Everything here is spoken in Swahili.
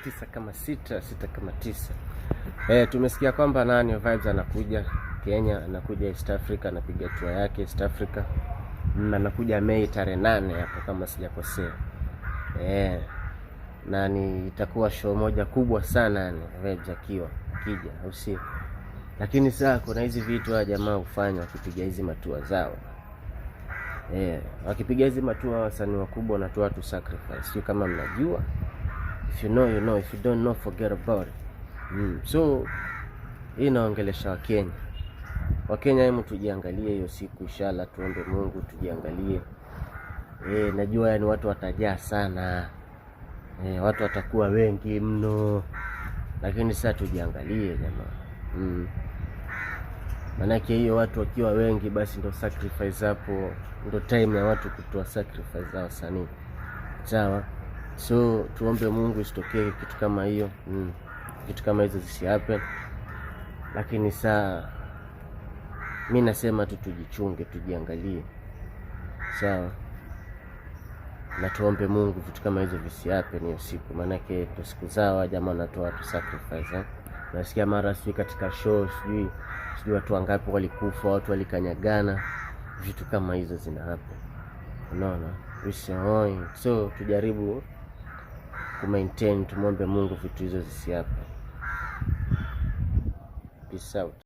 tisa kama sita kama tisa. Tumesikia kwamba nani Vybz anakuja Kenya, anakuja East Africa, anapiga tour yake East Africa. Anakuja Mei tarehe 8 hapo kama sijakosea. Nani itakuwa show moja kubwa sana ni Vybz akija, au sio? Lakini sasa kuna hizi vitu wa jamaa hufanya wakipiga hizi matua zao. Wakipiga hizi matua wasanii wakubwa wanatoa tu sacrifice. Sio kama mnajua. If you know you know, if you don't know forget about it. So hii naongelesha Wakenya. Wakenya hebu tujiangalie hiyo siku inshallah, tuombe Mungu tujiangalie. Najua yani watu watajaa sana. Watu watakuwa wengi mno. Lakini sasa tujiangalie jamaa. Manake hiyo watu wakiwa wengi basi ndo sacrifice hapo, ndo time ya watu kutoa sacrifice za wasanii. Sawa? So tuombe Mungu isitokee kitu kama hiyo. Kitu kama hizo zisihappen. Lakini saa mimi nasema tu tujichunge, tujiangalie. Sawa? Na tuombe Mungu vitu kama hizo visihappen hiyo siku, manake tu siku zao jamaa wanatoa tu sacrifice. Nasikia mara sisi katika show sijui watu wangapi walikufa, watu walikanyagana, vitu kama hizo zina happen. Unaona? So tujaribu maintain, tumombe Mungu vitu hizo zisihappen. Peace out.